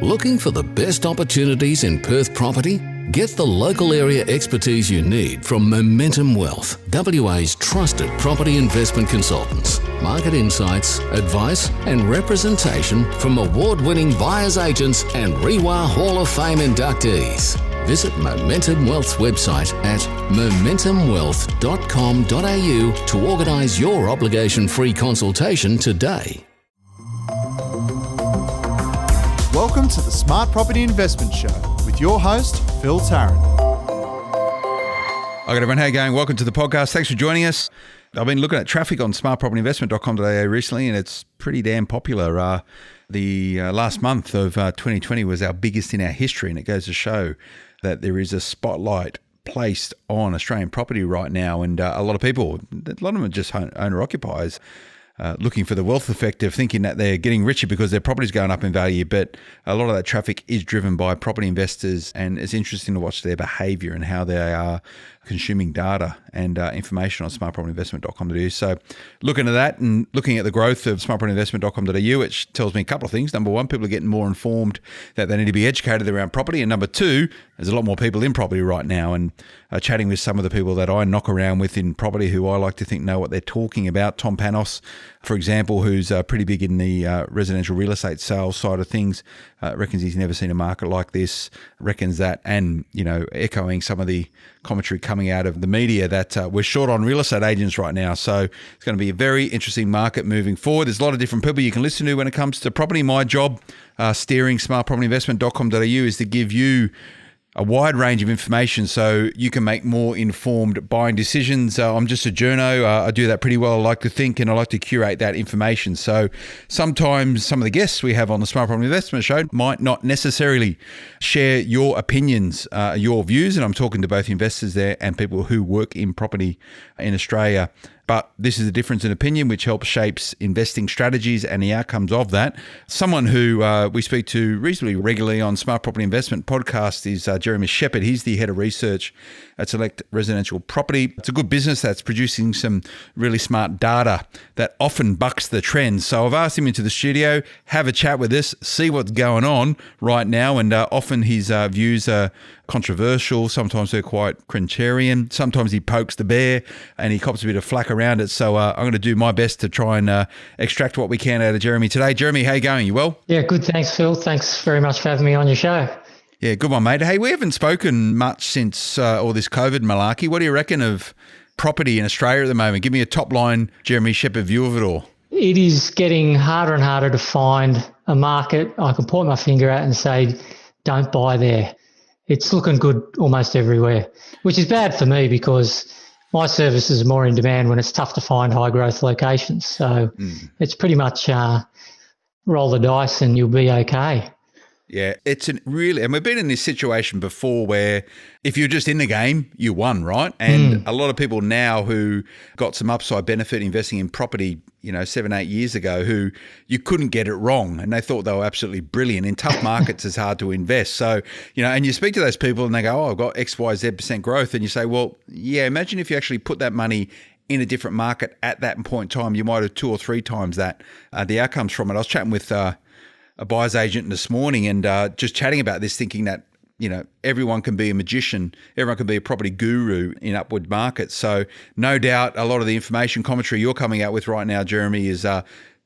Looking for the best opportunities in Perth property? Get the local area expertise you need from Momentum Wealth, WA's trusted property investment consultants. Market insights, advice and representation from award-winning buyers agents and REWA Hall of Fame inductees. Visit Momentum Wealth's website at momentumwealth.com.au to organise your obligation-free consultation today. Welcome to the Smart Property Investment Show with your host, Phil Tarrant. Hi, everyone. How are you going? Welcome to the podcast. Thanks for joining us. I've been looking at traffic on smartpropertyinvestment.com.au recently, and it's pretty damn popular. The last month of 2020 was our biggest in our history, and it goes to show that there is a spotlight placed on Australian property right now, and a lot of people, a lot of them are just owner-occupiers, looking for the wealth effect of thinking that they're getting richer because their property's going up in value. But a lot of that traffic is driven by property investors, and it's interesting to watch their behaviour and how they are consuming data and information on smartpropertyinvestment.com.au. So looking at that and looking at the growth of smartpropertyinvestment.com.au, which tells me a couple of things. Number one, people are getting more informed that they need to be educated around property. And number two, there's a lot more people in property right now, and chatting with some of the people that I knock around with in property who I like to think know what they're talking about. Tom Panos, for example, who's pretty big in the residential real estate sales side of things, reckons he's never seen a market like this, reckons that, and, you know, echoing some of the commentary coming out of the media that we're short on real estate agents right now. So it's going to be a very interesting market moving forward. There's a lot of different people you can listen to when it comes to property. My job, steering smartpropertyinvestment.com.au, is to give you a wide range of information so you can make more informed buying decisions. I'm just a journo. I do that pretty well, I like to think, and I like to curate that information. So sometimes some of the guests we have on the Smart Property Investment Show might not necessarily share your opinions, your views, and I'm talking to both investors there and people who work in property in Australia. But this is a difference in opinion which helps shapes investing strategies and the outcomes of that. Someone who we speak to reasonably regularly on Smart Property Investment podcast is Mr Sheppard. He's the head of research at Select Residential Property. It's a good business that's producing some really smart data that often bucks the trends. So I've asked him into the studio, have a chat with us, see what's going on right now. And often his views are controversial. Sometimes they're quite contrarian. Sometimes he pokes the bear and he cops a bit of flack around it. So I'm going to do my best to try and extract what we can out of Jeremy today. Jeremy, how you going? You well? Yeah, good. Thanks, Phil. Thanks very much for having me on your show. Yeah, good one, mate. Hey, we haven't spoken much since all this COVID malarkey. What do you reckon of property in Australia at the moment? Give me a top line Jeremy Sheppard view of it all. It is getting harder and harder to find a market I can point my finger at and say, don't buy there. It's looking good almost everywhere, which is bad for me because my services are more in demand when it's tough to find high growth locations. So it's pretty much roll the dice and you'll be okay. Yeah, it's and we've been in this situation before where if you're just in the game, you won, right? And a lot of people now who got some upside benefit investing in property, 7-8 years ago, who you couldn't get it wrong and they thought they were absolutely brilliant. In tough markets, it's hard to invest. So, and you speak to those people and they go, oh, I've got X, Y, Z% growth. And you say, well, yeah, imagine if you actually put that money in a different market at that point in time, you might have 2 or 3 times that, the outcomes from it. I was chatting with a buyer's agent this morning and just chatting about this, thinking that, everyone can be a magician, everyone can be a property guru in upward markets. So no doubt a lot of the information commentary you're coming out with right now, Jeremy, is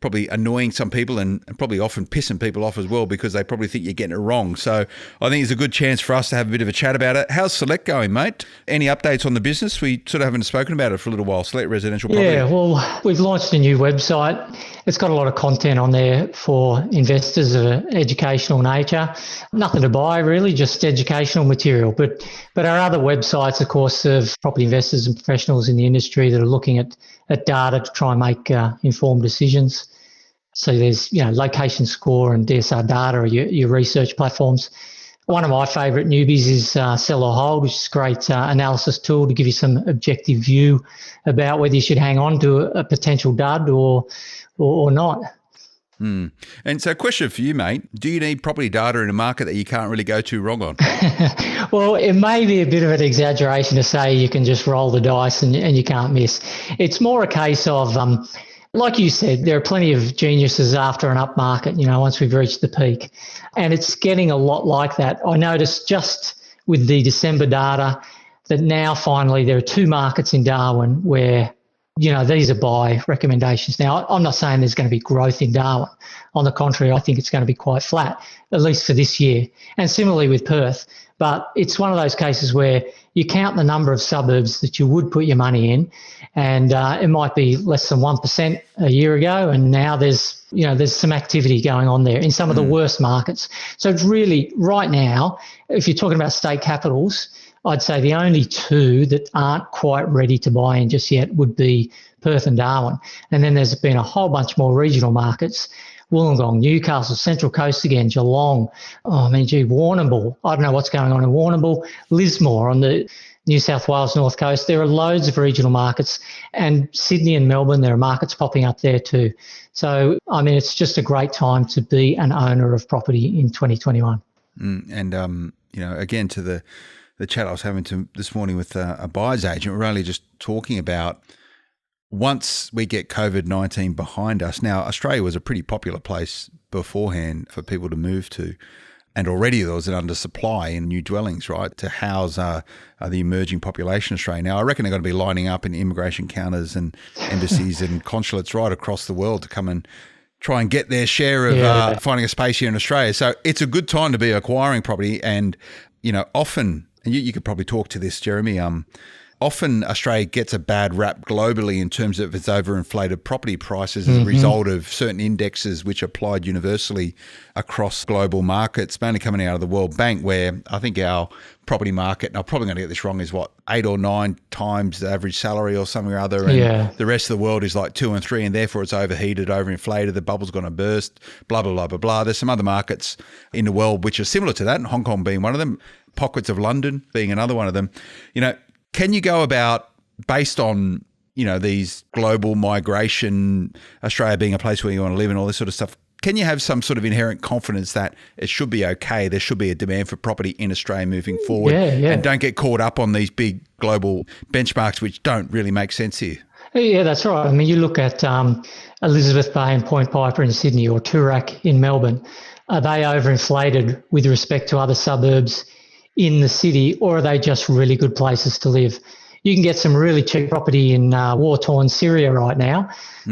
probably annoying some people and probably often pissing people off as well because they probably think you're getting it wrong. So I think it's a good chance for us to have a bit of a chat about it. How's Select going, mate? Any updates on the business? We sort of haven't spoken about it for a little while, Select Residential Property. Yeah, well, we've launched a new website. It's got a lot of content on there for investors of an educational nature. Nothing to buy really, just educational material. But our other websites, of course, of property investors and professionals in the industry that are looking at data to try and make informed decisions. So there's, Location Score and DSR Data are your research platforms. One of my favourite newbies is Sell or Hold, which is a great analysis tool to give you some objective view about whether you should hang on to a potential dud or not. And so question for you, mate, do you need property data in a market that you can't really go too wrong on? Well, it may be a bit of an exaggeration to say you can just roll the dice and you can't miss. It's more a case of Like you said, there are plenty of geniuses after an up market, once we've reached the peak. And it's getting a lot like that. I noticed just with the December data that now finally there are two markets in Darwin where, these are buy recommendations. Now, I'm not saying there's going to be growth in Darwin. On the contrary, I think it's going to be quite flat, at least for this year. And similarly with Perth. But it's one of those cases where you count the number of suburbs that you would put your money in, and it might be less than 1% a year ago, and now there's some activity going on there in some of the worst markets. So it's really, right now, if you're talking about state capitals, I'd say the only two that aren't quite ready to buy in just yet would be Perth and Darwin. And then there's been a whole bunch more regional markets. Wollongong, Newcastle, Central Coast again, Geelong, Warrnambool. I don't know what's going on in Warrnambool. Lismore on the New South Wales North Coast. There are loads of regional markets, and Sydney and Melbourne, there are markets popping up there too. So, it's just a great time to be an owner of property in 2021. Again, to the chat I was having this morning with a buyer's agent, we're only just talking about once we get COVID-19 behind us. Now, Australia was a pretty popular place beforehand for people to move to, and already there was an undersupply in new dwellings, right, to house the emerging population in Australia. Now, I reckon they're going to be lining up in immigration counters and embassies and consulates right across the world to come and try and get their share of finding a space here in Australia. So it's a good time to be acquiring property, and, often, and you could probably talk to this, Jeremy, often Australia gets a bad rap globally in terms of its overinflated property prices as a result of certain indexes which applied universally across global markets, mainly coming out of the World Bank, where I think our property market, and I'm probably going to get this wrong, is 8 or 9 times the average salary or something or other, and the rest of the world is like 2 and 3, and therefore it's overheated, overinflated, the bubble's going to burst, blah, blah, blah, blah, blah. There's some other markets in the world which are similar to that, and Hong Kong being one of them, pockets of London being another one of them. Can you go about, based on, these global migration, Australia being a place where you want to live and all this sort of stuff, can you have some sort of inherent confidence that it should be okay, there should be a demand for property in Australia moving forward, and don't get caught up on these big global benchmarks which don't really make sense here? Yeah, that's right. You look at Elizabeth Bay and Point Piper in Sydney, or Toorak in Melbourne. Are they overinflated with respect to other suburbs in the city, or are they just really good places to live? You can get some really cheap property in war-torn Syria right now.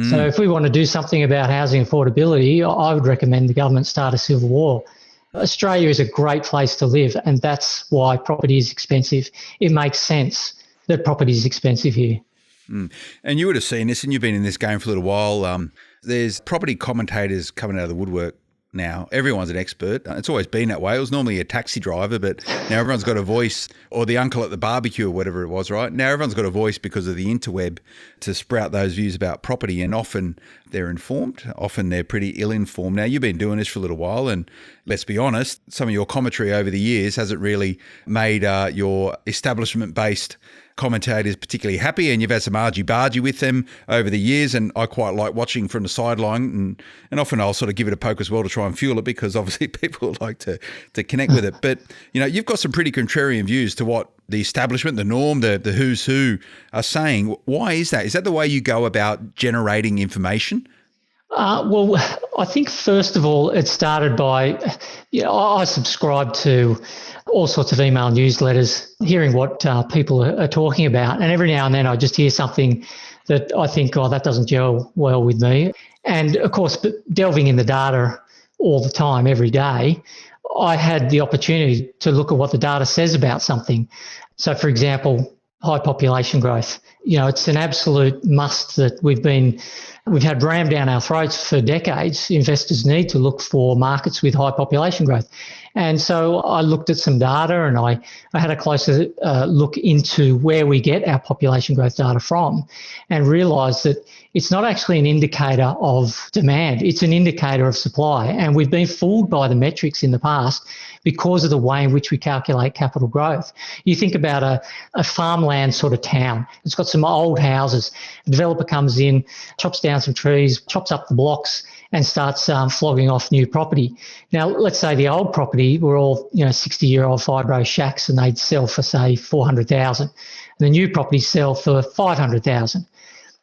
So if we want to do something about housing affordability, I would recommend the government start a civil war. Australia is a great place to live, and that's why property is expensive. It makes sense that property is expensive here. And you would have seen this, and you've been in this game for a little while. There's property commentators coming out of the woodwork now. Everyone's an expert. It's always been that way. It was normally a taxi driver, but now everyone's got a voice, or the uncle at the barbecue or whatever it was, right? Now everyone's got a voice because of the interweb to sprout those views about property, and often they're informed, often they're pretty ill-informed. Now, you've been doing this for a little while, and let's be honest, some of your commentary over the years hasn't really made your establishment-based commentators particularly happy, and you've had some argy-bargy with them over the years, and I quite like watching from the sideline, and often I'll sort of give it a poke as well to try and fuel it, because obviously people like to connect with it. But, you've got some pretty contrarian views to what the establishment, the norm, the who's who are saying. Why is that? Is that the way you go about generating information? Well, I think first of all, it started by, I subscribe to all sorts of email newsletters, hearing what people are talking about. And every now and then I just hear something that I think, that doesn't gel well with me. And of course, delving in the data all the time, every day, I had the opportunity to look at what the data says about something. So, for example, high population growth. It's an absolute must that we've had rammed down our throats for decades. Investors need to look for markets with high population growth. And so I looked at some data, and I had a closer look into where we get our population growth data from, and realised that it's not actually an indicator of demand, it's an indicator of supply. And we've been fooled by the metrics in the past because of the way in which we calculate capital growth. You think about a farmland sort of town. It's got some old houses. A developer comes in, chops down some trees, chops up the blocks, and starts flogging off new property. Now, let's say the old property were all 60-year-old fibro shacks, and they'd sell for, say, $400,000. And the new properties sell for $500,000.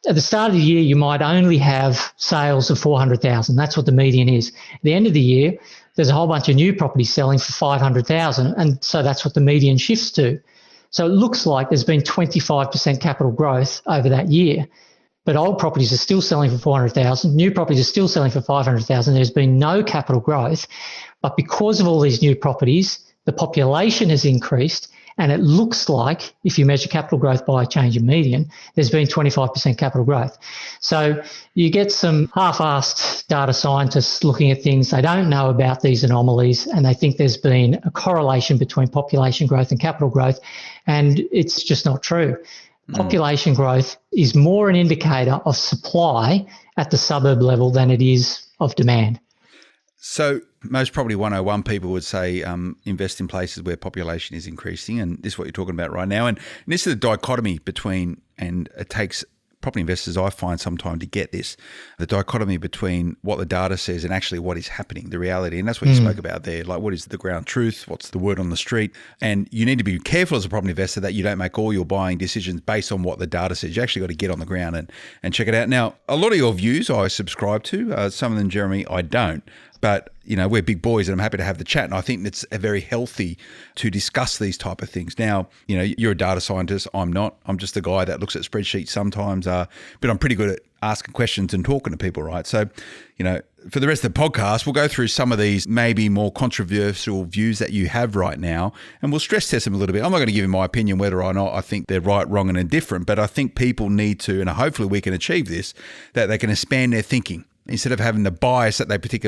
at the start of the year, you might only have sales of 400,000. That's what the median is. At the end of the year, there's a whole bunch of new properties selling for 500,000. And so that's what the median shifts to. So it looks like there's been 25% capital growth over that year. But old properties are still selling for 400,000. New properties are still selling for 500,000. There's been no capital growth. But because of all these new properties, the population has increased. And it looks like, if you measure capital growth by a change in median, there's been 25% capital growth. So you get some half-assed data scientists looking at things. They don't know about these anomalies, and they think there's been a correlation between population growth and capital growth, and it's just not true. Population growth is more an indicator of supply at the suburb level than it is of demand. So most Property 101 people would say invest in places where population is increasing, and this is what you're talking about right now. And this is the dichotomy between, and it takes property investors, I find, some time to get this, the dichotomy between what the data says and actually what is happening, the reality. And that's what you spoke about there, like what is the ground truth, what's the word on the street. And you need to be careful as a property investor that you don't make all your buying decisions based on what the data says. You actually got to get on the ground and check it out. Now, a lot of your views I subscribe to, some of them, Jeremy, I don't. But, you know, we're big boys and I'm happy to have the chat. And I think it's very healthy to discuss these type of things. Now, you know, you're a data scientist. I'm not. I'm just a guy that looks at spreadsheets sometimes, but I'm pretty good at asking questions and talking to people, right? So, you know, for the rest of the podcast, we'll go through some of these maybe more controversial views that you have right now, and we'll stress test them a little bit. I'm not going to give you my opinion whether or not I think they're right, wrong, and indifferent, but I think people need to, and hopefully we can achieve this, that they can expand their thinking. Instead of having the bias that they think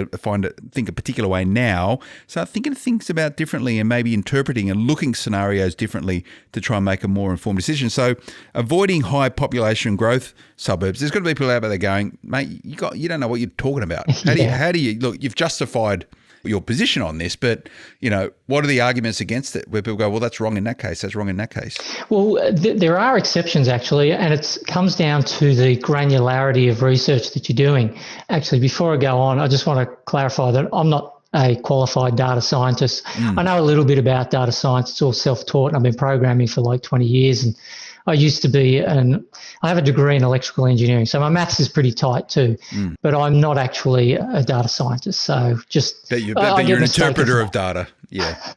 a particular way now, start thinking things about differently and maybe interpreting and looking scenarios differently to try and make a more informed decision. So avoiding high population growth suburbs. There's got to be people out there going, mate, you don't know what you're talking about. How do you look? You've justified your position on this, but, you know, what are the arguments against it where people go, well, that's wrong in that case, that's wrong in that case? Well, there are exceptions actually, and it comes down to the granularity of research that you're doing. Actually, before I go on, I just want to clarify that I'm not a qualified data scientist. I know a little bit about data science. It's all self-taught, and I've been programming for like 20 years, and I used to be I have a degree in electrical engineering, so my maths is pretty tight too, but I'm not actually a data scientist. So just... But you're an interpreter of data, yeah.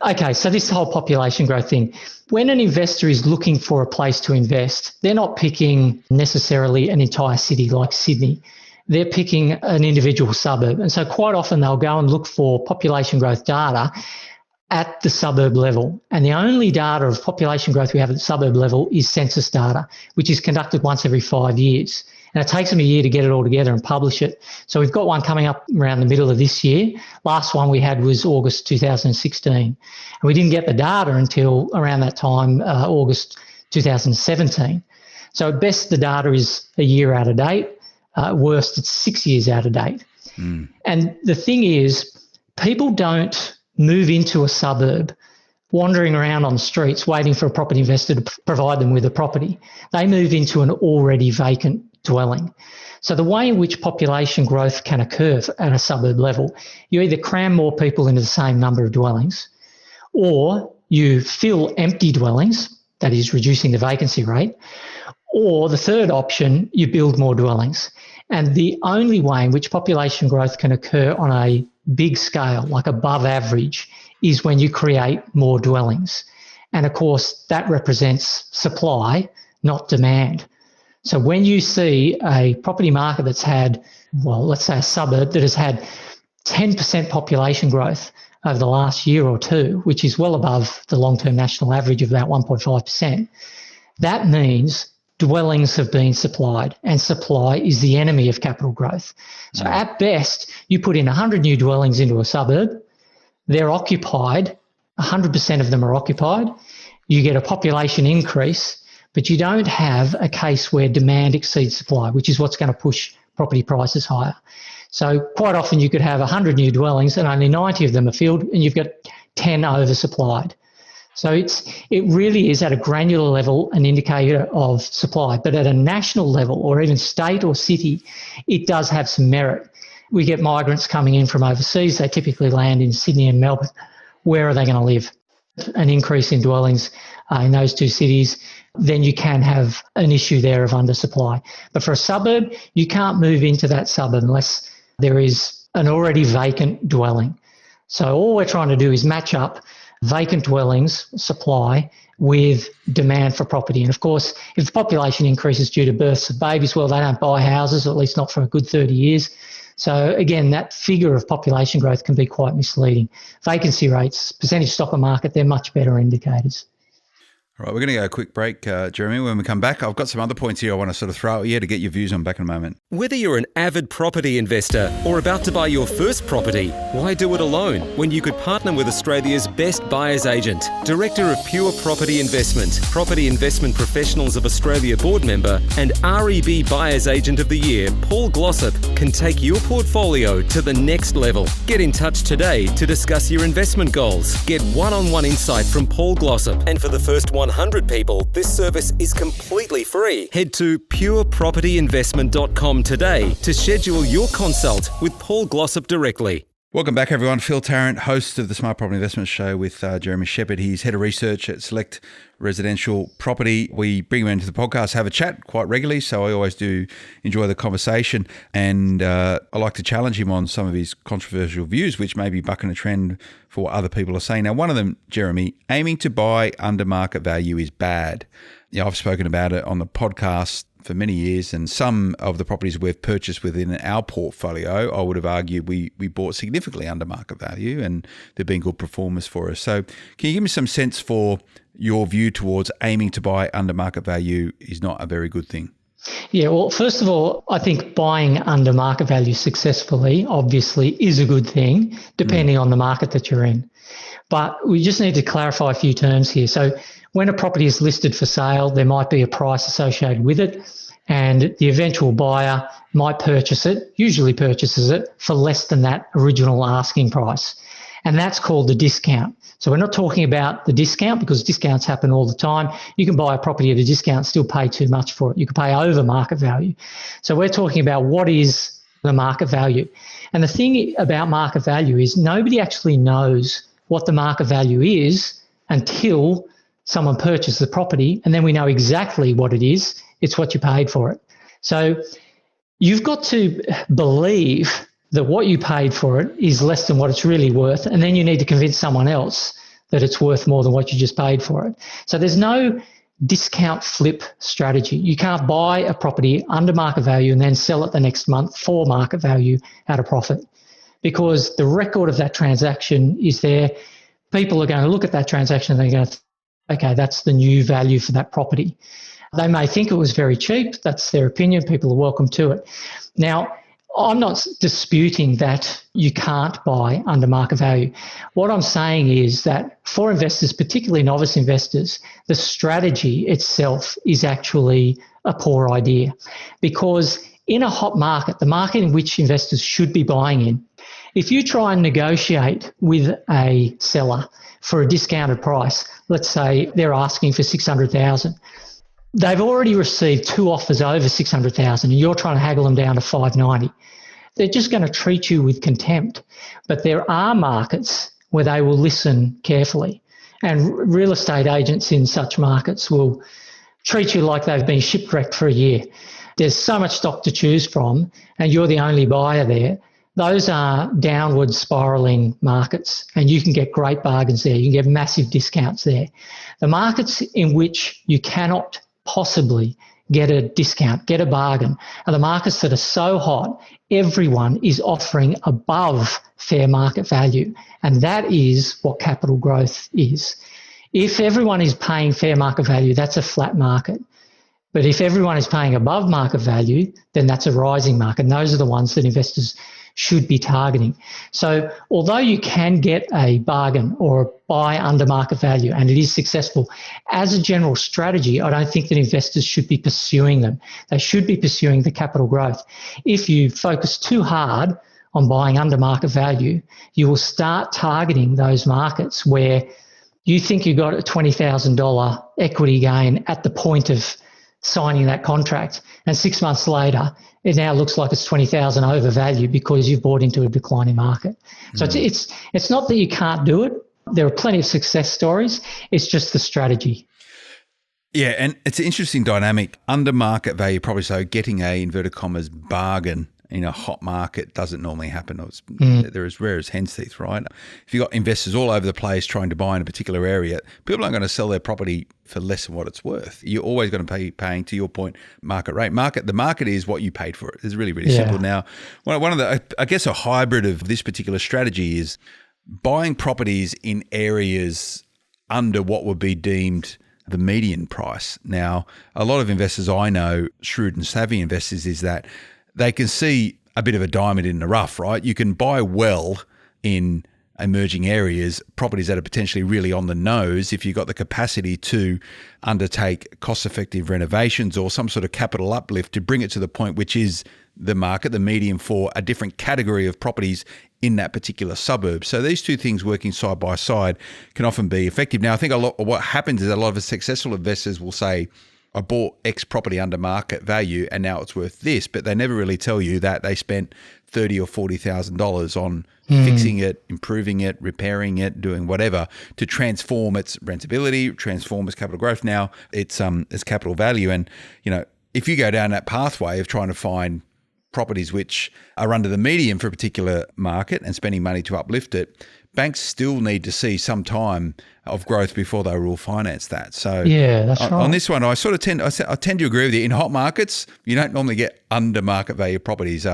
Okay, so this whole population growth thing, when an investor is looking for a place to invest, they're not picking necessarily an entire city like Sydney. They're picking an individual suburb. And so quite often they'll go and look for population growth data at the suburb level. And the only data of population growth we have at the suburb level is census data, which is conducted once every 5 years. And it takes them a year to get it all together and publish it. So we've got one coming up around the middle of this year. Last one we had was August 2016. And we didn't get the data until around that time, August 2017. So at best, the data is a year out of date. At worst, it's 6 years out of date. And the thing is, people don't move into a suburb wandering around on the streets waiting for a property investor to provide them with a property. They move into an already vacant dwelling. So the way in which population growth can occur at a suburb level, you either cram more people into the same number of dwellings, or you fill empty dwellings, that is reducing the vacancy rate, or the third option, you build more dwellings. And the only way in which population growth can occur on a big scale, like above average, is when you create more dwellings. And of course, that represents supply, not demand. So when you see a property market that's had, well, let's say a suburb that has had 10% population growth over the last year or two, which is well above the long-term national average of about 1.5%, that means dwellings have been supplied, and supply is the enemy of capital growth. So at best, you put in 100 new dwellings into a suburb, they're occupied, 100% of them are occupied, you get a population increase, but you don't have a case where demand exceeds supply, which is what's going to push property prices higher. So quite often you could have 100 new dwellings and only 90 of them are filled, and you've got 10 oversupplied. So it really is at a granular level an indicator of supply. But at a national level, or even state or city, it does have some merit. We get migrants coming in from overseas. They typically land in Sydney and Melbourne. Where are they going to live? an increase in dwellings in those two cities, then you can have an issue there of undersupply. But for a suburb, you can't move into that suburb unless there is an already vacant dwelling. So all we're trying to do is match up vacant dwellings supply with demand for property. And of course, if the population increases due to births of babies, well, they don't buy houses, at least not for a good 30 years. So again, that figure of population growth can be quite misleading. Vacancy rates, percentage stock on market, they're much better indicators. All right, we're going to go a quick break, Jeremy. When we come back, I've got some other points here I want to sort of throw at you to get your views on back in a moment. Whether you're an avid property investor or about to buy your first property, why do it alone when you could partner with Australia's best buyer's agent? Director of Pure Property Investment, Property Investment Professionals of Australia board member and REB Buyer's Agent of the Year, Paul Glossop, can take your portfolio to the next level. Get in touch today to discuss your investment goals. Get one-on-one insight from Paul Glossop, and for the first 100 people, this service is completely free. Head to purepropertyinvestment.com today to schedule your consult with Paul Glossop directly. Welcome back, everyone. Phil Tarrant, host of the Smart Property Investment Show with Jeremy Sheppard. He's head of research at Select Residential Property. We bring him into the podcast, have a chat quite regularly, so I always do enjoy the conversation. And I like to challenge him on some of his controversial views, which may be bucking a trend for what other people are saying. Now, one of them, Jeremy, aiming to buy under market value is bad. Yeah, I've spoken about it on the podcast for many years, and some of the properties we've purchased within our portfolio, I would have argued we bought significantly under market value, and they've been good performers for us. So can you give me some sense for your view towards aiming to buy under market value is not a very good thing? Yeah, well, first of all, I think buying under market value successfully obviously is a good thing, depending on the market that you're in. But we just need to clarify a few terms here. So when a property is listed for sale, there might be a price associated with it, and the eventual buyer might usually purchases it for less than that original asking price. And that's called the discount. So we're not talking about the discount, because discounts happen all the time. You can buy a property at a discount and still pay too much for it. You can pay over market value. So we're talking about what is the market value. And the thing about market value is nobody actually knows what the market value is until someone purchases the property, and then we know exactly what it is. It's what you paid for it. So you've got to believe that what you paid for it is less than what it's really worth, and then you need to convince someone else that it's worth more than what you just paid for it. So there's no discount flip strategy. You can't buy a property under market value and then sell it the next month for market value at a profit, because the record of that transaction is there. People are going to look at that transaction and they're going to okay, that's the new value for that property. They may think it was very cheap. That's their opinion. People are welcome to it. Now, I'm not disputing that you can't buy under market value. What I'm saying is that for investors, particularly novice investors, the strategy itself is actually a poor idea, because in a hot market, the market in which investors should be buying in, if you try and negotiate with a seller for a discounted price, let's say they're asking for $600,000, they've already received two offers over $600,000 and you're trying to haggle them down to $590,000. They're just going to treat you with contempt. But there are markets where they will listen carefully, and real estate agents in such markets will treat you like they've been shipwrecked for a year. There's so much stock to choose from and you're the only buyer there. Those are downward spiraling markets, and you can get great bargains there. You can get massive discounts there. The markets in which you cannot possibly get a discount, get a bargain, are the markets that are so hot, everyone is offering above fair market value. And that is what capital growth is. If everyone is paying fair market value, that's a flat market. But if everyone is paying above market value, then that's a rising market. And those are the ones that investors should be targeting. So although you can get a bargain or buy under market value, and it is successful, as a general strategy, I don't think that investors should be pursuing them. They should be pursuing the capital growth. If you focus too hard on buying under market value, you will start targeting those markets where you think you got a $20,000 equity gain at the point of signing that contract, and 6 months later it now looks like it's 20,000 overvalued because you've bought into a declining market. So it's not that you can't do it. There are plenty of success stories. It's just the strategy. Yeah, and it's an interesting dynamic. Under market value, probably so getting a inverted commas bargain in a hot market doesn't normally happen. They're as rare as hen's teeth, right? If you've got investors all over the place trying to buy in a particular area, people aren't going to sell their property for less than what it's worth. You're always going to be paying, to your point, market rate. The market is what you paid for it. It's really, really simple. Now, one of the, I guess a hybrid of this particular strategy is buying properties in areas under what would be deemed the median price. Now, a lot of investors I know, shrewd and savvy investors, is that they can see a bit of a diamond in the rough, right? You can buy well in emerging areas, properties that are potentially really on the nose if you've got the capacity to undertake cost-effective renovations or some sort of capital uplift to bring it to the point which is the market, the median for a different category of properties in that particular suburb. So these two things working side by side can often be effective. Now, I think what happens is a lot of successful investors will say, I bought X property under market value and now it's worth this, but they never really tell you that they spent $30,000 or $40,000 on fixing it, improving it, repairing it, doing whatever to transform its rentability, transform its capital growth. Now it's capital value. And, if you go down that pathway of trying to find properties which are under the median for a particular market and spending money to uplift it, banks still need to see some time of growth before they will finance that. So yeah, that's right. On this one, I tend to agree with you. In hot markets, you don't normally get under market value properties.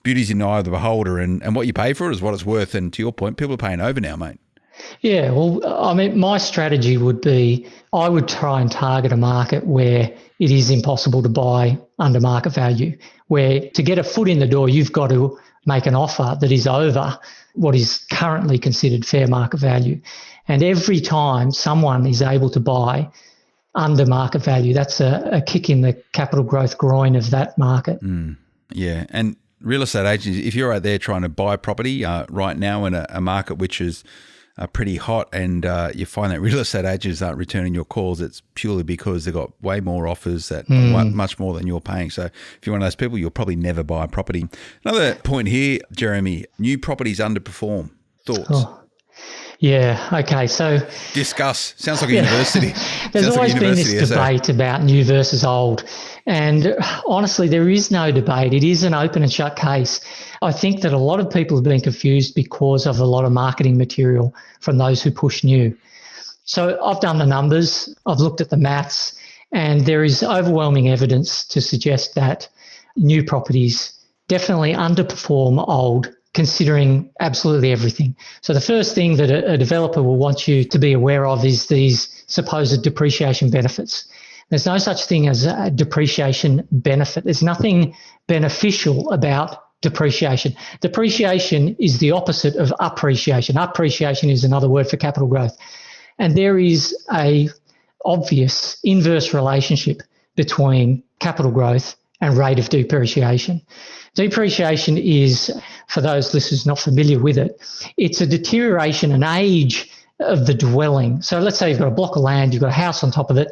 Beauty's in the eye of the beholder, and what you pay for it is what it's worth. And to your point, people are paying over now, mate. Yeah, well, I mean, my strategy would be I would try and target a market where it is impossible to buy under market value, where to get a foot in the door, you've got to make an offer that is over what is currently considered fair market value. And every time someone is able to buy under market value, that's a kick in the capital growth groin of that market. Yeah, and real estate agents, if you're out there trying to buy property right now in a market which is pretty hot and you find that real estate agents aren't returning your calls, it's purely because they've got way more offers that much more than you're paying. So if you're one of those people, you'll probably never buy a property. Another point here, Jeremy, new properties underperform. Thoughts? Oh. Yeah, okay, so... Discuss. Sounds like a university. There's always been this debate about new versus old. And honestly, there is no debate. It is an open and shut case. I think that a lot of people have been confused because of a lot of marketing material from those who push new. So I've done the numbers, I've looked at the maths, and there is overwhelming evidence to suggest that new properties definitely underperform old, considering absolutely everything. So the first thing that a developer will want you to be aware of is these supposed depreciation benefits. There's no such thing as a depreciation benefit. There's nothing beneficial about depreciation. Depreciation is the opposite of appreciation. Appreciation is another word for capital growth. And there is a obvious inverse relationship between capital growth and rate of depreciation. Depreciation is, for those listeners not familiar with it, it's a deterioration and age of the dwelling. So let's say you've got a block of land, you've got a house on top of it.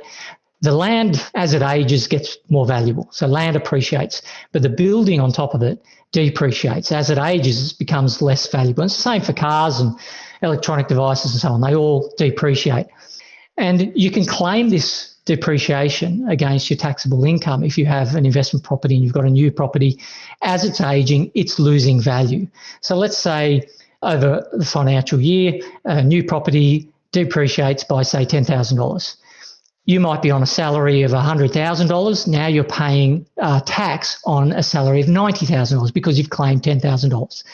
The land, as it ages, gets more valuable. So land appreciates, but the building on top of it depreciates. As it ages, it becomes less valuable. And it's the same for cars and electronic devices and so on. They all depreciate. And you can claim this depreciation against your taxable income if you have an investment property and you've got a new property. As it's aging, it's losing value. So let's say over the financial year, a new property depreciates by, say, $10,000. You might be on a salary of $100,000. Now you're paying tax on a salary of $90,000 because you've claimed $10,000.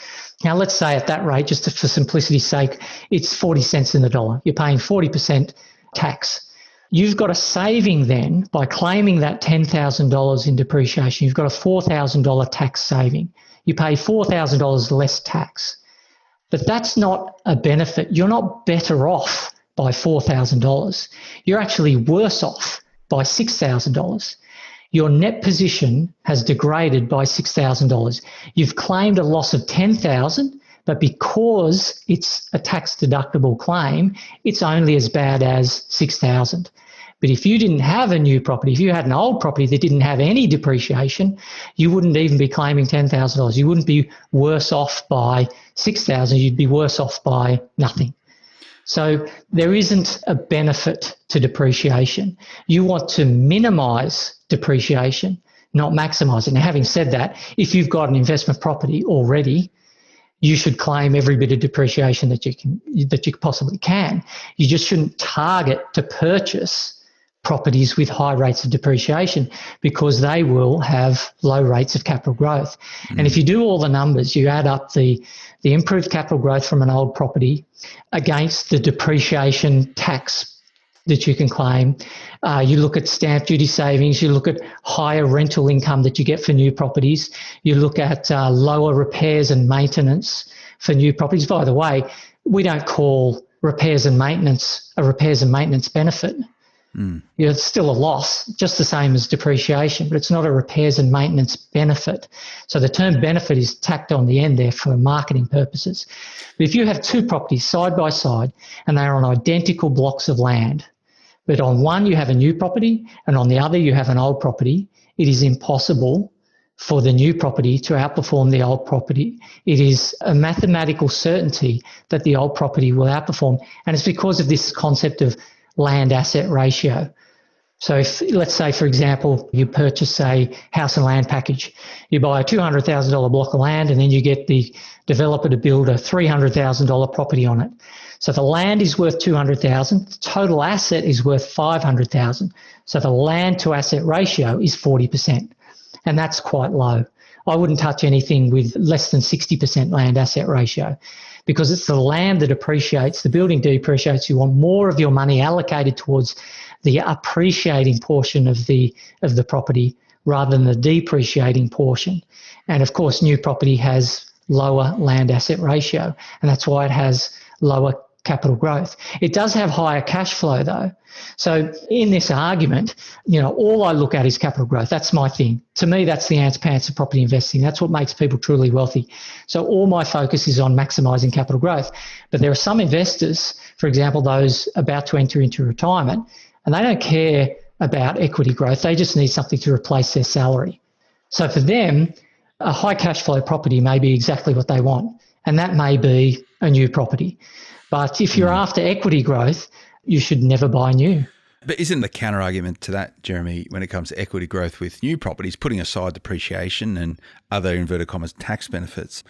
Now, let's say at that rate, just for simplicity's sake, it's 40 cents in the dollar. You're paying 40% tax. You've got a saving then by claiming that $10,000 in depreciation. You've got a $4,000 tax saving. You pay $4,000 less tax. But that's not a benefit. You're not better off by $4,000. You're actually worse off by $6,000. Your net position has degraded by $6,000. You've claimed a loss of $10,000, but because it's a tax-deductible claim, it's only as bad as $6,000. But if you didn't have a new property, if you had an old property that didn't have any depreciation, you wouldn't even be claiming $10,000. You wouldn't be worse off by $6,000. You'd be worse off by nothing. So there isn't a benefit to depreciation. You want to minimise depreciation, not maximise it. Now, having said that, if you've got an investment property already, you should claim every bit of depreciation that you possibly can. You just shouldn't target to purchase properties with high rates of depreciation because they will have low rates of capital growth. And if you do all the numbers, you add up the improved capital growth from an old property against the depreciation tax that you can claim. You look at stamp duty savings, you look at higher rental income that you get for new properties, you look at lower repairs and maintenance for new properties. By the way, we don't call repairs and maintenance a repairs and maintenance benefit. It's still a loss, just the same as depreciation, but it's not a repairs and maintenance benefit. So the term benefit is tacked on the end there for marketing purposes. But if you have two properties side by side and they are on identical blocks of land, but on one you have a new property and on the other you have an old property, it is impossible for the new property to outperform the old property. It is a mathematical certainty that the old property will outperform, and it's because of this concept of land asset ratio. So if, let's say, for example, you purchase a house and land package, you buy a $200,000 block of land and then you get the developer to build a $300,000 property on it. So the land is worth $200,000, the total asset is worth $500,000. So the land to asset ratio is 40%, and that's quite low. I wouldn't touch anything with less than 60% land asset ratio, because it's the land that appreciates, the building depreciates. You want more of your money allocated towards the appreciating portion of the property rather than the depreciating portion. And of course, new property has lower land asset ratio, and that's why it has lower capital growth. It does have higher cash flow though. So in this argument, all I look at is capital growth. That's my thing. To me, that's the ants pants of property investing. That's what makes people truly wealthy. So all my focus is on maximising capital growth. But there are some investors, for example, those about to enter into retirement, and they don't care about equity growth. They just need something to replace their salary. So for them, a high cash flow property may be exactly what they want, and that may be a new property. But if you're after equity growth, you should never buy new. But isn't the counter argument to that, Jeremy, when it comes to equity growth with new properties, putting aside depreciation and other inverted commas tax benefits,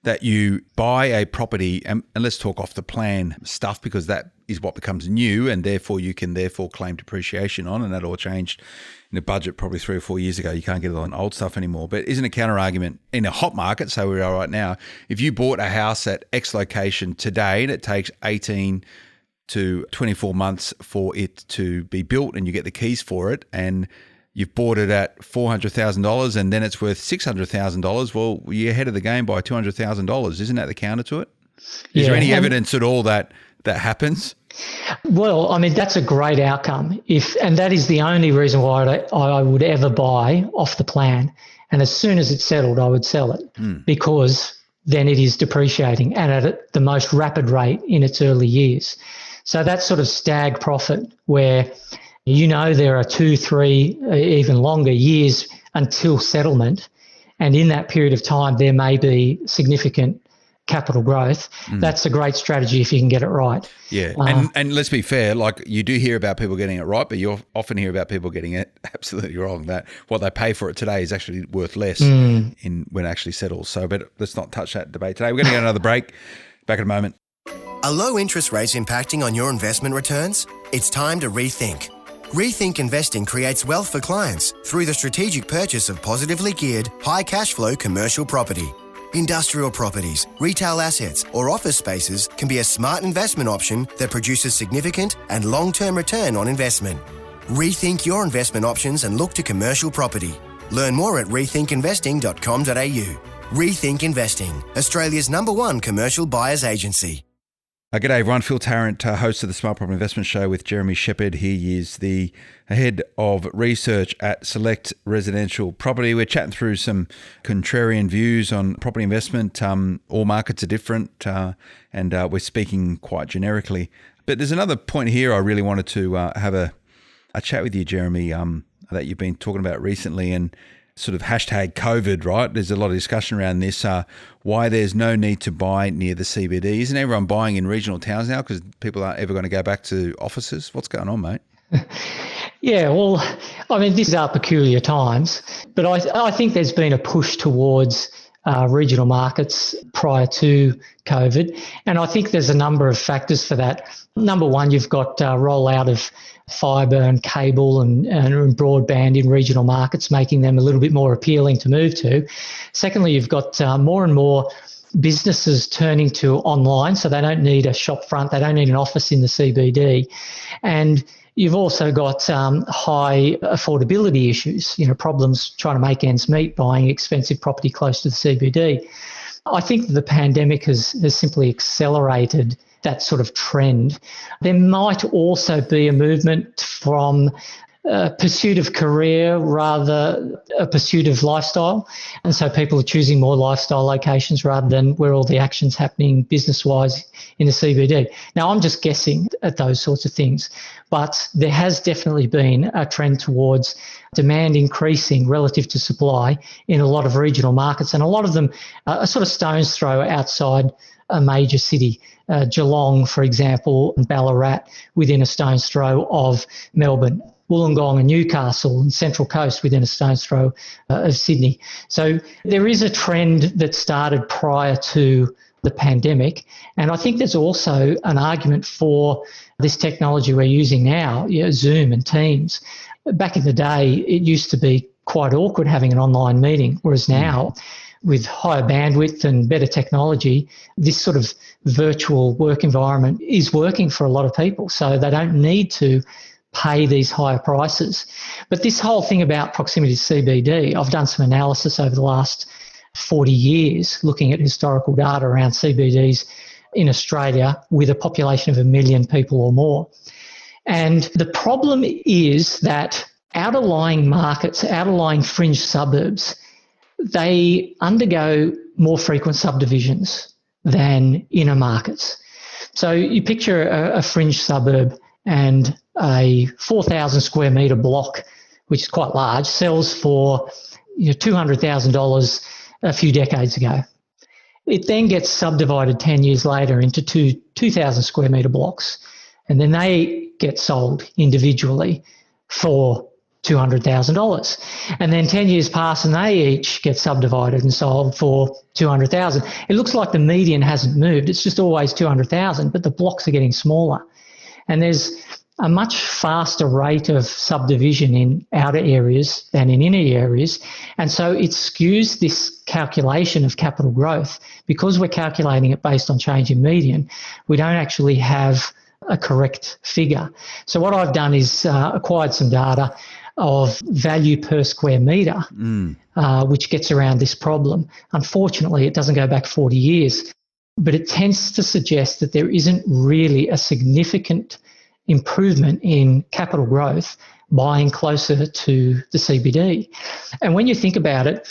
that you buy a property, and let's talk off the plan stuff because that is what becomes new, and therefore you can claim depreciation on, and that all changed in the budget probably 3 or 4 years ago. You can't get it on old stuff anymore. But isn't a counter argument in a hot market, so we are right now, if you bought a house at X location today and it takes 18 to 24 months for it to be built and you get the keys for it, and you've bought it at $400,000 and then it's worth $600,000, well, you're ahead of the game by $200,000. Isn't that the counter to it? Is there any evidence at all that happens? Well, I mean, that's a great outcome. And that is the only reason why I would ever buy off the plan. And as soon as it's settled, I would sell it because then it is depreciating and at the most rapid rate in its early years. So that sort of stag profit where there are 2, 3, even longer years until settlement, and in that period of time there may be significant capital growth. That's a great strategy if you can get it right. Yeah, and let's be fair, like you do hear about people getting it right, but you often hear about people getting it absolutely wrong, that what they pay for it today is actually worth less when it actually settles. So, but let's not touch that debate today. We're going to get another break. Back in a moment. Are low interest rates impacting on your investment returns? It's time to rethink. Rethink Investing creates wealth for clients through the strategic purchase of positively geared, high cash flow commercial property. Industrial properties, retail assets, or office spaces can be a smart investment option that produces significant and long-term return on investment. Rethink your investment options and look to commercial property. Learn more at rethinkinvesting.com.au. Rethink Investing, Australia's #1 commercial buyer's agency. G'day everyone, Phil Tarrant, host of the Smart Property Investment Show with Jeremy Sheppard. He is the head of research at Select Residential Property. We're chatting through some contrarian views on property investment. All markets are different and we're speaking quite generically. But there's another point here I really wanted to have a chat with you, Jeremy, that you've been talking about recently. And sort of hashtag COVID, right? There's a lot of discussion around this, why there's no need to buy near the CBD. Isn't everyone buying in regional towns now because people aren't ever going to go back to offices? What's going on, mate? Yeah, well, I mean, these are peculiar times, but I think there's been a push towards regional markets prior to COVID, and I think there's a number of factors for that. Number one, you've got rollout of fibre and cable and broadband in regional markets, making them a little bit more appealing to move to. Secondly, you've got more and more businesses turning to online, so they don't need a shop front, they don't need an office in the CBD. And you've also got high affordability issues, problems trying to make ends meet, buying expensive property close to the CBD. I think the pandemic has simply accelerated that sort of trend. There might also be a movement from pursuit of career rather a pursuit of lifestyle. And so people are choosing more lifestyle locations rather than where all the action's happening business-wise in the CBD. Now, I'm just guessing at those sorts of things, but there has definitely been a trend towards demand increasing relative to supply in a lot of regional markets, and a lot of them are sort of stone's throw outside a major city. Geelong, for example, and Ballarat within a stone's throw of Melbourne. Wollongong and Newcastle and Central Coast within a stone's throw of Sydney. So there is a trend that started prior to the pandemic, and I think there's also an argument for this technology we're using now, Zoom and Teams. Back in the day, it used to be quite awkward having an online meeting, whereas now, with higher bandwidth and better technology, this sort of virtual work environment is working for a lot of people, so they don't need to pay these higher prices. But this whole thing about proximity to CBD, I've done some analysis over the last 40 years looking at historical data around CBDs in Australia with a population of 1 million people or more. And the problem is that outlying markets, outlying fringe suburbs, they undergo more frequent subdivisions than inner markets. So you picture a fringe suburb and a 4,000 square metre block, which is quite large, sells for $200,000 a few decades ago. It then gets subdivided 10 years later into 2,000 square metre blocks, and then they get sold individually for $200,000. And then 10 years pass and they each get subdivided and sold for $200,000. It looks like the median hasn't moved. It's just always $200,000, but the blocks are getting smaller. And there's a much faster rate of subdivision in outer areas than in inner areas. And so it skews this calculation of capital growth. Because we're calculating it based on change in median, we don't actually have a correct figure. So what I've done is acquired some data of value per square metre, which gets around this problem. Unfortunately, it doesn't go back 40 years, but it tends to suggest that there isn't really a significant improvement in capital growth buying closer to the CBD. And when you think about it,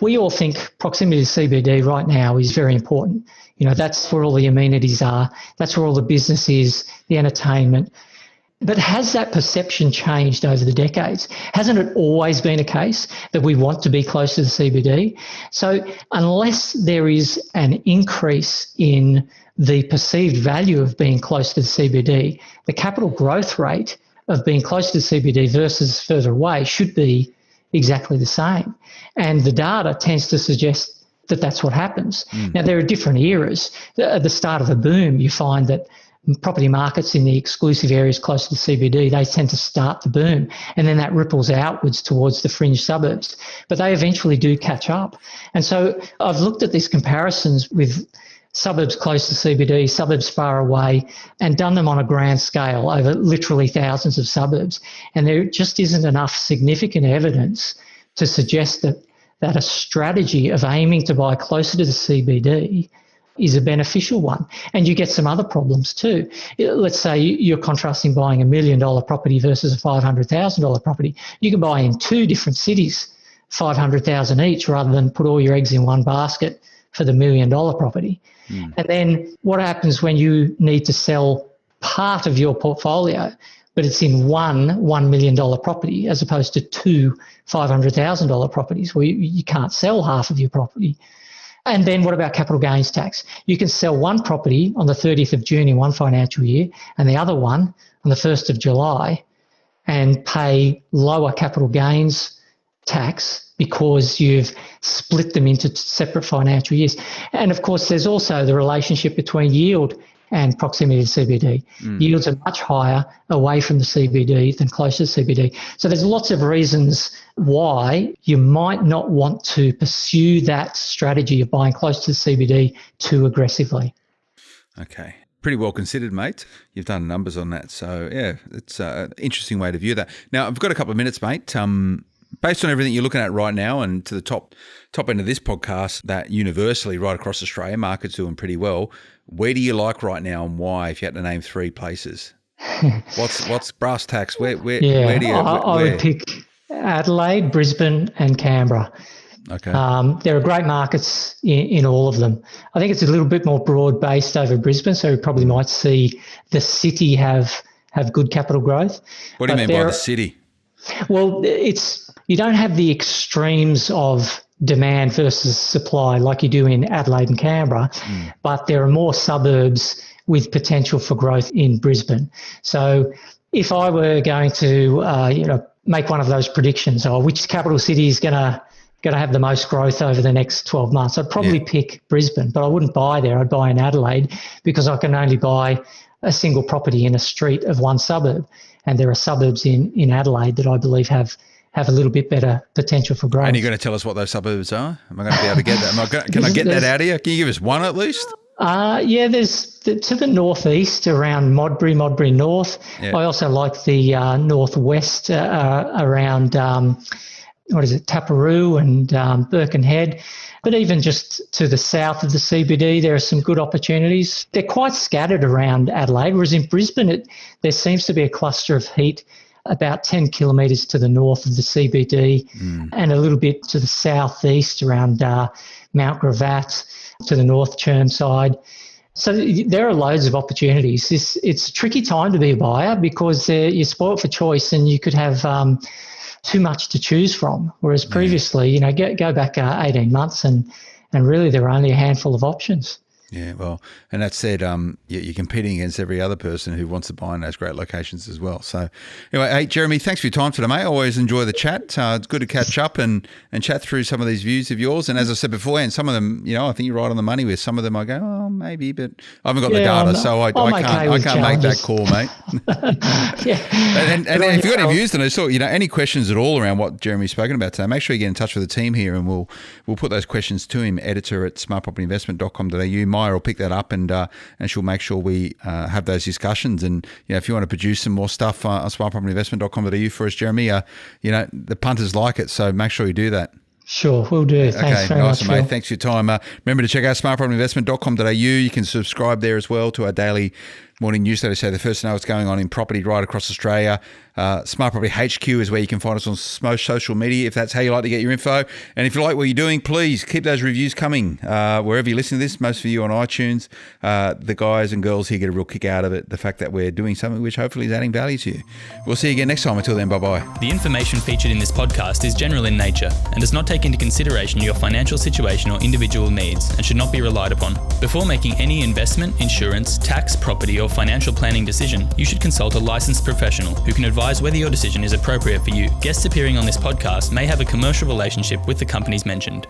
we all think proximity to CBD right now is very important. That's where all the amenities are. That's where all the business is, the entertainment. But has that perception changed over the decades? Hasn't it always been a case that we want to be close to the CBD? So unless there is an increase in the perceived value of being close to the CBD, the capital growth rate of being close to the CBD versus further away should be exactly the same. And the data tends to suggest that that's what happens. Now, there are different eras. At the start of a boom, you find that property markets in the exclusive areas close to the CBD, they tend to start the boom, and then that ripples outwards towards the fringe suburbs. But they eventually do catch up. And so I've looked at these comparisons with suburbs close to CBD, suburbs far away, and done them on a grand scale over literally thousands of suburbs. And there just isn't enough significant evidence to suggest that a strategy of aiming to buy closer to the CBD is a beneficial one. And you get some other problems too. Let's say you're contrasting buying $1 million property versus a $500,000 property. You can buy in two different cities, $500,000 each, rather than put all your eggs in one basket for the $1 million property. And then what happens when you need to sell part of your portfolio? but it's in one $1 million property as opposed to two $500,000 properties where you can't sell half of your property. And then what about capital gains tax? You can sell one property on the 30th of June in one financial year and the other one on the 1st of July and pay lower capital gains tax because you've split them into separate financial years. And of course, there's also the relationship between yield and proximity to CBD. Yields are much higher away from the CBD than closer to CBD. So there's lots of reasons why you might not want to pursue that strategy of buying close to the CBD too aggressively. Okay. Pretty well considered, mate. You've done numbers on that. So, yeah, it's an interesting way to view that. Now, I've got a couple of minutes, mate. Based on everything you're looking at right now and to the top end of this podcast, that universally right across Australia, market's doing pretty well. Where do you like right now and why, if you had to name three places? What's brass tacks? Where do you... I would pick Adelaide, Brisbane and Canberra. Okay. There are great markets in all of them. I think it's a little bit more broad-based over Brisbane, so we probably might see the city have good capital growth. What do you mean by the city? Well, you don't have the extremes of demand versus supply like you do in Adelaide and Canberra, but there are more suburbs with potential for growth in Brisbane. So if I were going to make one of those predictions of which capital city is going to have the most growth over the next 12 months, I'd probably pick Brisbane, but I wouldn't buy there. I'd buy in Adelaide because I can only buy a single property in a street of one suburb. And there are suburbs in Adelaide that I believe have a little bit better potential for growth. And you're going to tell us what those suburbs are? Am I going to be able to get that? Can I get that out of you? Can you give us one at least? There's to the northeast around Modbury North. Yeah. I also like the northwest around, Taparoo and Birkenhead. But even just to the south of the CBD, there are some good opportunities. They're quite scattered around Adelaide, whereas in Brisbane, there seems to be a cluster of heat about 10 kilometres to the north of the CBD and a little bit to the southeast around Mount Gravatt, to the North Chermside. So there are loads of opportunities. It's a tricky time to be a buyer because you're spoilt for choice and you could have too much to choose from, whereas previously, go back 18 months and really there were only a handful of options. Yeah, well, and that said, you're competing against every other person who wants to buy in those great locations as well. So anyway, hey, Jeremy, thanks for your time today, mate. I always enjoy the chat. It's good to catch up and chat through some of these views of yours. And as I said before, and some of them, I think you're right on the money with. Some of them I go, oh, maybe, but I haven't got the data, so I can't make that call, mate. And if you've got any views on it, any questions at all around what Jeremy's spoken about today, make sure you get in touch with the team here and we'll put those questions to him, editor@smartpropertyinvestment.com.au. Maya will pick that up and she'll make sure we have those discussions. And if you want to produce some more stuff on smartpropertyinvestment.com.au for us, Jeremy, the punters like it, so make sure you do that. Sure, will do. Thanks very much, mate. Phil. Thanks for your time. Remember to check out smartpropertyinvestment.com.au. You can subscribe there as well to our daily morning newsletter, so the first to know what's going on in property right across Australia. Smart Property HQ is where you can find us on most social media if that's how you like to get your info. And if you like what you're doing, please keep those reviews coming wherever you listen to this, most of you on iTunes. The guys and girls here get a real kick out of it, the fact that we're doing something which hopefully is adding value to you. We'll see you again next time. Until then, bye-bye. The information featured in this podcast is general in nature and does not take into consideration your financial situation or individual needs and should not be relied upon. Before making any investment, insurance, tax, property or financial planning decision, you should consult a licensed professional who can advise whether your decision is appropriate for you. Guests appearing on this podcast may have a commercial relationship with the companies mentioned.